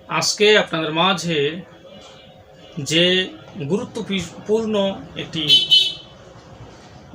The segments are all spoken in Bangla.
আজকে আপনাদের মাঝে যে গুরুত্বপূর্ণ একটি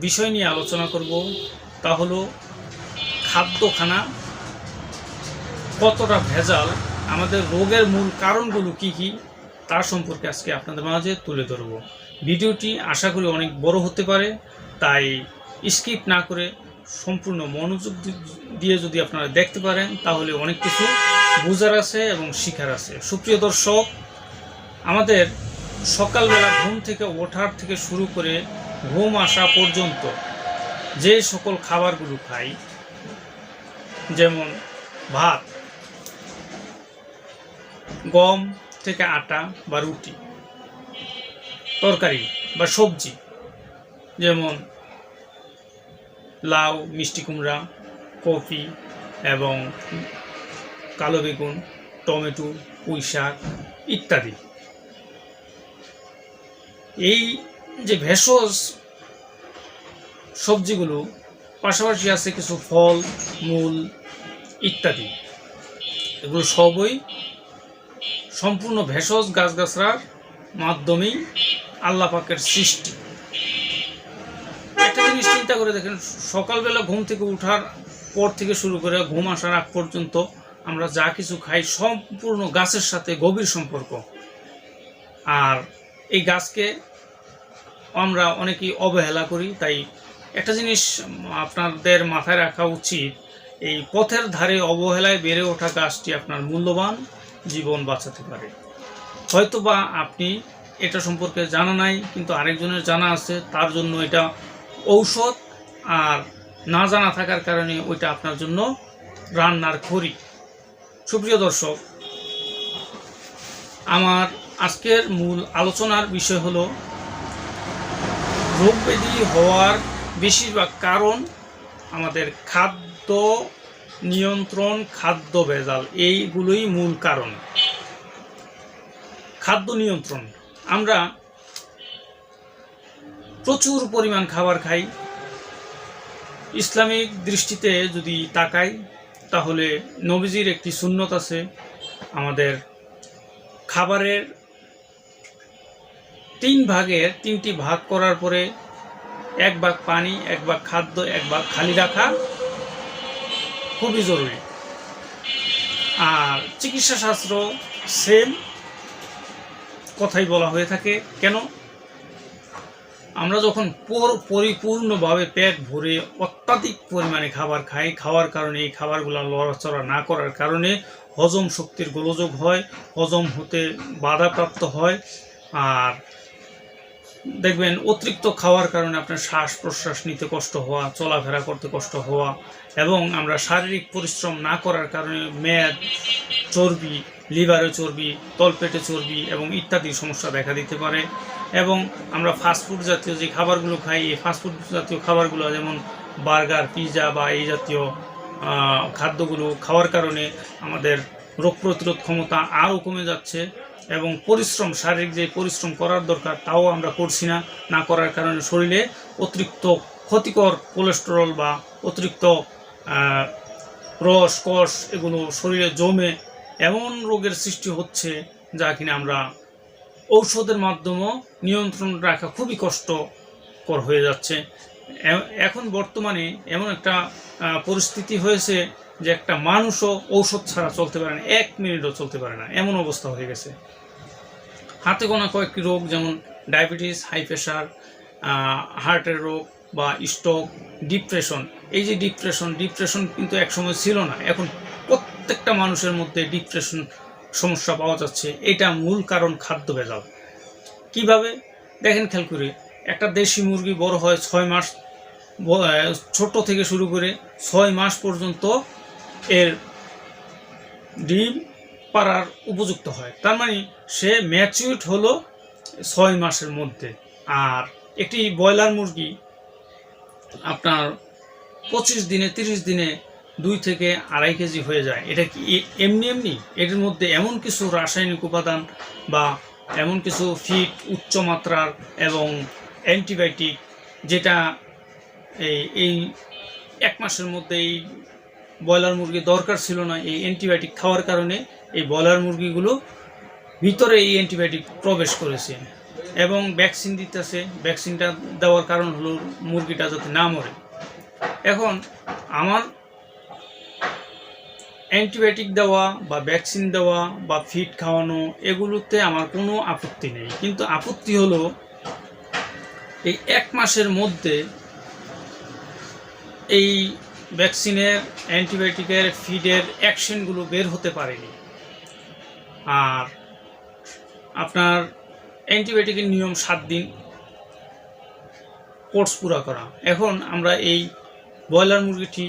বিষয় নিয়ে আলোচনা করব তা হলো খাদ্যখানা কতটা ভেজাল, আমাদের রোগের মূল কারণগুলো কি কি তার সম্পর্কে আজকে আপনাদের মাঝে তুলে ধরব। ভিডিওটি আশা করি অনেক বড় হতে পারে, তাই স্কিপ না করে সম্পূর্ণ মনোযোগ দিয়ে যদি আপনারা দেখতে পারেন তাহলে অনেক কিছু বোঝার আছে এবং শিখার আছে। সুপ্রিয় দর্শক, আমাদের সকালবেলা ঘুম থেকে ওঠার থেকে শুরু করে ঘুম আসা পর্যন্ত যে সকল খাবারগুলো খাই, যেমন ভাত, গম থেকে আটা বা রুটি, তরকারি বা সবজি যেমন লাউ, মিষ্টি কুমড়া, কপি এবং কালো বেগুন, টমেটো, পুঁই শাক ইত্যাদি। এই যে ভেষজ সবজিগুলো, পাশাপাশি আছে কিছু ফল মূল ইত্যাদি। এগুলো সবই সম্পূর্ণ ভেষজ গাছগাছড়ার মাধ্যমেই আল্লাহ পাকের সৃষ্টি। একটা জিনিস চিন্তা করে দেখেন, সকালবেলা ঘুম থেকে ওঠার পর থেকে শুরু করে ঘুম আসার আগ পর্যন্ত আমরা যা কিছু খাই সম্পূর্ণ গাছের সাথে গভীর সম্পর্ক। আর এই গাছকে আমরা অনেকেই অবহেলা করি। তাই একটা জিনিস আপনাদের মাথায় রাখা উচিত, এই পথের ধারে অবহেলায় বেড়ে ওঠা গাছটি আপনার মূল্যবান জীবন বাঁচাতে পারে। হয়তোবা আপনি এটা সম্পর্কে জানা নাই, কিন্তু আরেকজনের জানা আছে, তার জন্য এটা ঔষধ, আর না জানা থাকার কারণে ওইটা আপনার জন্য রান্নার খড়ি। সুপ্রিয় দর্শক, আমার আজকের মূল আলোচনার বিষয় হলো রোগ ব্যাধি হওয়ার বেশিরভাগ কারণ আমাদের খাদ্য নিয়ন্ত্রণ, খাদ্য ভেজাল, এইগুলোই মূল কারণ। খাদ্য নিয়ন্ত্রণ, আমরা প্রচুর পরিমাণ খাবার খাই। ইসলামিক দৃষ্টিতে যদি তাকাই তাহলে নবীজির একটি সুন্নত আছে, আমাদের খাবারের 3 ভাগের 3টি ভাগ করার পরে 1 ভাগ পানি, 1 ভাগ খাদ্য, 1 ভাগ খালি রাখা খুবই জরুরি। আর চিকিৎসা শাস্ত্র সেম কথাই বলা হয়ে থাকে। কেন? আমরা যখন পরিপূর্ণভাবে পেট ভরে অত্যাধিক পরিমাণে খাবার খাই, খাওয়ার কারণে এই খাবারগুলো লড়াচড়া না করার কারণে হজম শক্তির গোলযোগ হয়, হজম হতে বাধাপ্রাপ্ত হয়। আর দেখবেন অতিরিক্ত খাওয়ার কারণে আপনার শ্বাস প্রশ্বাস নিতে কষ্ট হওয়া, চলাফেরা করতে কষ্ট হওয়া, এবং আমরা শারীরিক পরিশ্রম না করার কারণে মেদ, চর্বি, লিভারে চর্বি, তলপেটে চর্বি এবং ইত্যাদি সমস্যা দেখা দিতে পারে। এবং আমরা ফাস্টফুড জাতীয় যে খাবারগুলো খাই, এই ফাস্টফুড জাতীয় খাবারগুলো যেমন বার্গার, পিৎজা বা এই জাতীয় খাদ্যগুলো খাওয়ার কারণে আমাদের রোগ প্রতিরোধ ক্ষমতা আরও কমে যাচ্ছে, এবং পরিশ্রম, শারীরিক যে পরিশ্রম করার দরকার তাও আমরা করছি না। না করার কারণে শরীরে অতিরিক্ত ক্ষতিকর কোলেস্টেরল বা অতিরিক্ত রস কষ এগুলো শরীরে জমে এমন রোগের সৃষ্টি হচ্ছে যা কিনা আমরা ঔষধের মাধ্যমেও নিয়ন্ত্রণ রাখা খুবই কষ্টকর হয়ে যাচ্ছে। এখন বর্তমানে এমন একটা পরিস্থিতি হয়েছে যে একটা মানুষও ঔষধ ছাড়া চলতে পারে না, 1 মিনিটও চলতে পারে না, এমন অবস্থা হয়ে গেছে। হাতে গোনা কয়েকটি রোগ যেমন ডায়াবেটিস, হাই প্রেশার, হার্টের রোগ বা স্ট্রোক, ডিপ্রেশন। এই যে ডিপ্রেশন কিন্তু একসময় ছিল না, এখন প্রত্যেকটা মানুষের মধ্যে ডিপ্রেশন সমস্যা পাওয়া যাচ্ছে। এটা মূল কারণ খাদ্য ভেজাল। কিভাবে দেখেন, খেয়াল করে, একটা দেশি মুরগি বড় হয় 6 মাস, ছোট থেকে শুরু করে 6 মাস পর্যন্ত এর ডিম পাড়ার উপযুক্ত হয়। তার মানে সে ম্যাচিউরড হলো 6 মাসের মধ্যে। আর একটি ব্রয়লার মুরগি আপনার 25 দিনে 30 দিনে 2 থেকে 2.5 কেজি হয়ে যায়। এটা কি এমনি? এর মধ্যে এমন কিছু রাসায়নিক উপাদান বা এমন কিছু ফিট, উচ্চমাত্রার এবং অ্যান্টিবায়োটিক, যেটা এই 1 মাসের মধ্যে এই ব্রয়লার মুরগির দরকার ছিল না, এই অ্যান্টিবায়োটিক খাওয়ার কারণে এই ব্রয়লার মুরগিগুলো ভিতরে এই অ্যান্টিবায়োটিক প্রবেশ করেছে এবং ভ্যাকসিন দিতেছে। ভ্যাকসিনটা দেওয়ার কারণ হলো মুরগিটা যাতে না মরে। এখন আমার অ্যান্টিবায়োটিক দেওয়া বা ভ্যাকসিন দেওয়া বা ফিড খাওয়ানো এগুলোতে আমার কোনো আপত্তি নেই, কিন্তু আপত্তি হলো এই 1 মাসের মধ্যে এই ভ্যাকসিনের, অ্যান্টিবায়োটিকের, ফিডের অ্যাকশনগুলো বের হতে পারেনি। আর আপনার অ্যান্টিবায়োটিকের নিয়ম 7 দিন কোর্স পুরা করা। এখন আমরা এই ব্রয়লার মুরগিটি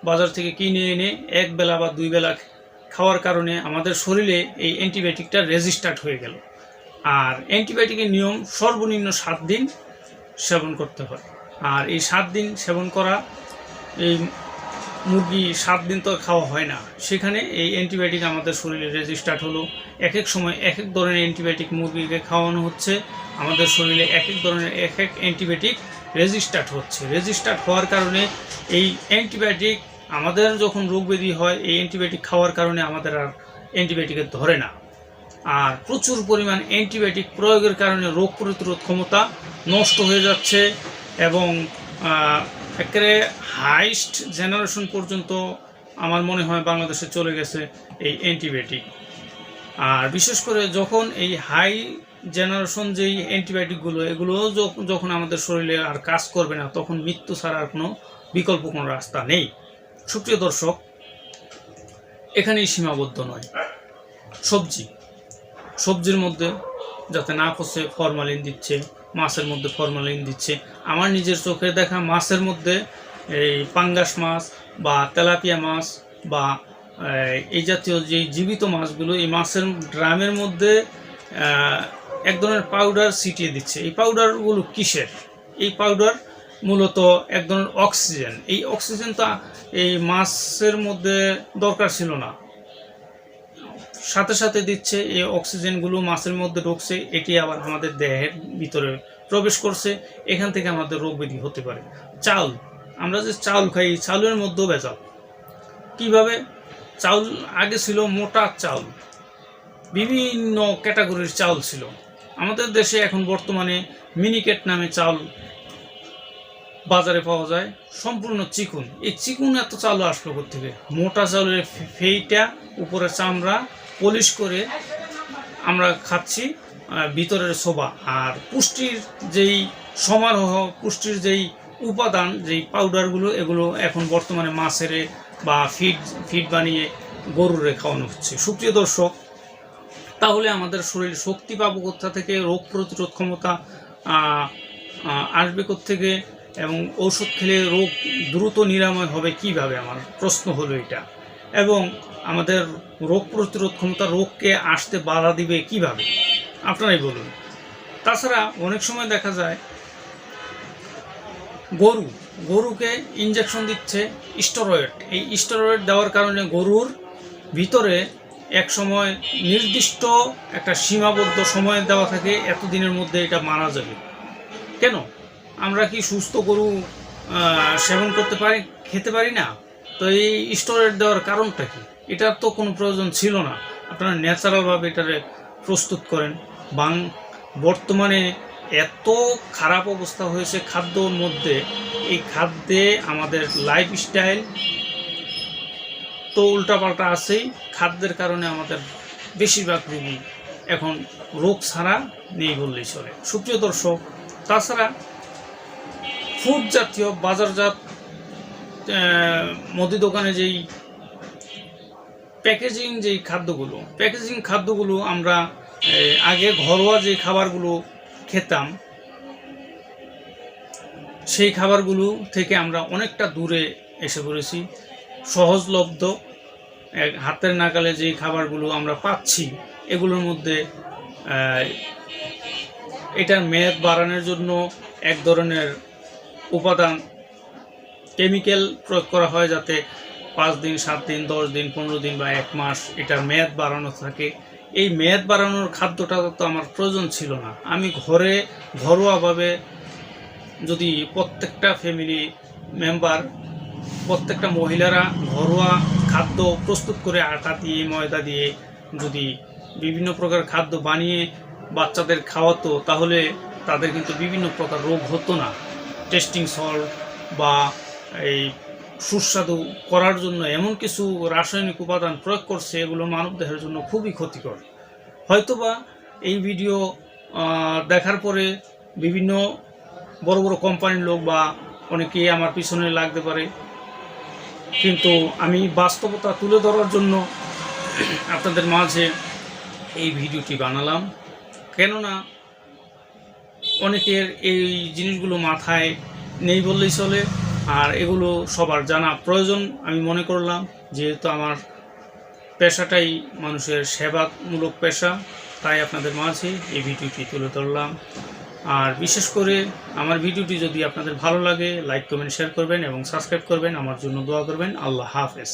বাজার থেকে কিনে এনে 1 বেলা বা 2 বেলা খাওয়ার কারণে আমাদের শরীরে এই অ্যান্টিবায়োটিকটা রেজিস্টার্ড হয়ে গেল। আর অ্যান্টিবায়োটিকের নিয়ম সর্বনিম্ন 7 দিন সেবন করতে হয়। আর এই 7 দিন সেবন করা, এই মুরগি 7 দিন তো খাওয়া হয় না, সেখানে এই অ্যান্টিবায়োটিক আমাদের শরীরে রেজিস্টার্ড হলো। এক এক সময় এক এক ধরনের অ্যান্টিবায়োটিক মুরগিকে খাওয়ানো হচ্ছে, আমাদের শরীরে এক এক ধরনের এক এক অ্যান্টিবায়োটিক রেজিস্টার্ড হচ্ছে। রেজিস্টার্ড হওয়ার কারণে এই অ্যান্টিবায়োটিক আমাদের যখন রোগ ব্যাধি হয়, এই অ্যান্টিবায়োটিক খাওয়ার কারণে আমাদের আর অ্যান্টিবায়োটিকের ধরে না। আর প্রচুর পরিমাণ অ্যান্টিবায়োটিক প্রয়োগের কারণে রোগ প্রতিরোধ ক্ষমতা নষ্ট হয়ে যাচ্ছে এবং একেবারে হাইস্ট জেনারেশন পর্যন্ত আমার মনে হয় বাংলাদেশে চলে গেছে এই অ্যান্টিবায়োটিক। আর বিশেষ করে যখন এই হাই জেনারেশন যেই অ্যান্টিবায়োটিকগুলো, এগুলো যখন আমাদের শরীরে আর কাজ করবে না, তখন মৃত্যু ছাড়া আর কোনো বিকল্প কোনো রাস্তা নেই। সুপ্রিয় দর্শক, এখানেই সীমাবদ্ধ নয়। সবজির মধ্যে যাতে না পচে ফরমালিন দিচ্ছে, মাছের মধ্যে ফরমালিন দিচ্ছে। আমার নিজের চোখে দেখা মাছের মধ্যে এই পাঙ্গাস মাছ বা তেলাপিয়া মাছ বা এই জাতীয় যে জীবিত মাছগুলো, এই মাছের ড্রামের মধ্যে এক ধরনের পাউডার ছিটিয়ে দিচ্ছে। এই পাউডারগুলো কিসের? এই পাউডার মূলত এক ধরনের অক্সিজেন। এই অক্সিজেন তো এই মাছের মধ্যে দরকার ছিল না, সাথে সাথে দিচ্ছে। এই অক্সিজেনগুলো মাছের মধ্যে ঢুকছে, এটি আবার আমাদের দেহের ভিতরে প্রবেশ করছে। এখান থেকে আমাদের রোগ ব্যাধি হতে পারে। চাউল, আমরা যে চাউল খাই, চাউলের মধ্যেও ভেজাল। কীভাবে? চাউল আগে ছিল মোটা চাউল, বিভিন্ন ক্যাটাগরির চাউল ছিল। আমাদের দেশে এখন বর্তমানে মিনিকেট নামে চাউল বাজারে পাওয়া যায়, সম্পূর্ণ চিকুন। এই চিকুন এত চাউল আসলো কোত্থেকে? মোটা চাউলের ফেইটা, উপরে চামড়া পলিশ করে আমরা খাচ্ছি, ভিতরের শোভা। আর পুষ্টির যেই সমারোহ, পুষ্টির যেই উপাদান, যেই পাউডারগুলো, এগুলো এখন বর্তমানে মাছের বা ফিড বানিয়ে গরুরে খাওয়ানো হচ্ছে। সুপ্রিয় দর্শক, তাহলে আমাদের শরীর শক্তি পাবো কোথা থেকে? রোগ প্রতিরোধ ক্ষমতা আসবে কোত্থেকে? এবং ঔষধ খেলে রোগ দ্রুত নিরাময় হবে কিভাবে? আমার প্রশ্ন হলো এটা। এবং আমাদের রোগ প্রতিরোধ ক্ষমতা রোগকে আসতে বাধা দিবে কিভাবে? আপনারাই বলুন। তাছাড়া অনেক সময় দেখা যায় গরুকে ইনজেকশন দিচ্ছে স্টেরয়েড। এই স্টেরয়েড দেওয়ার কারণে গরুর ভিতরে এক সময় নির্দিষ্ট একটা সীমাবদ্ধ সময় দেওয়া থাকে, এতদিনের মধ্যে এটা মারা যাবে। কেন? আমরা কি সুস্থ গরু সেবন করতে পারি, খেতে পারি না? তো এই স্টেরয়েড দেওয়ার কারণটা কি? এটার তো কোনো প্রয়োজন ছিল না। আপনারা ন্যাচারালভাবে এটারে প্রস্তুত করেন। বর্তমানে এত খারাপ অবস্থা হয়েছে খাদ্যর মধ্যে, এই খাদ্যে আমাদের লাইফস্টাইল তো উল্টাপাল্টা আছেই। খাদ্যের কারণে আমাদের বেশিরভাগ রোগী এখন রোগ ছাড়া নেই বললেই চলে। সুপ্রিয় দর্শক, তাছাড়া ফুড জাতীয় বাজারজাত মুদি দোকানে যেই প্যাকেজিং খাদ্যগুলো আমরা আগে ঘরোয়া যে খাবারগুলো খেতাম, সেই খাবারগুলো থেকে আমরা অনেকটা দূরে এসে পড়েছি। সহজলব্ধ, হাতের নাগালে যে খাবারগুলো আমরা পাচ্ছি, এগুলোর মধ্যে এটার মেয়াদ বাড়ানোর জন্য এক ধরনের উপাদান, কেমিক্যাল প্রয়োগ করা হয়, যাতে 5 দিন, 7 দিন, 10 দিন, 15 দিন বা 1 মাস এটার মেয়াদ বাড়ানো থাকে। এই মেয়াদ বাড়ানোর খাদ্যটা তো আমার প্রয়োজন ছিল না। আমি ঘরোয়াভাবে যদি প্রত্যেকটা ফ্যামিলি মেম্বার, প্রত্যেকটা মহিলারা ঘরোয়া খাদ্য প্রস্তুত করে আটা দিয়ে, ময়দা দিয়ে যদি বিভিন্ন প্রকার খাদ্য বানিয়ে বাচ্চাদের খাওয়াতো তাহলে তাদের কিন্তু বিভিন্ন প্রকার রোগ হতো না। টেস্টিং সল্ট বা এই সুস্বাদু করার জন্য এমন কিছু রাসায়নিক উপাদান প্রয়োগ করছে, এগুলো মানবদেহের জন্য খুবই ক্ষতিকর। হয়তোবা এই ভিডিও দেখার পরে বিভিন্ন বড় বড় কোম্পানির লোক বা অনেকেই আমার পিছনে লাগতে পারে, কিন্তু আমি বাস্তবতা তুলে ধরার জন্য আপনাদের মাঝে এই ভিডিওটি বানালাম। কেননা অনেকের এই জিনিসগুলো মাথায় নেই বললেই চলে, আর এগুলো সবার জানা প্রয়োজন আমি মনে করলাম, যেহেতু আমার পেশাটাই মানুষের সেবামূলক পেশা, তাই আপনাদের মাঝে এই ভিডিওটি তুলে ধরলাম। আর বিশেষ করে আমার ভিডিওটি যদি আপনাদের ভালো লাগে লাইক কমেন্ট শেয়ার করবেন এবং সাবস্ক্রাইব করবেন, আমার জন্য দোয়া করবেন। আল্লাহ হাফেজ।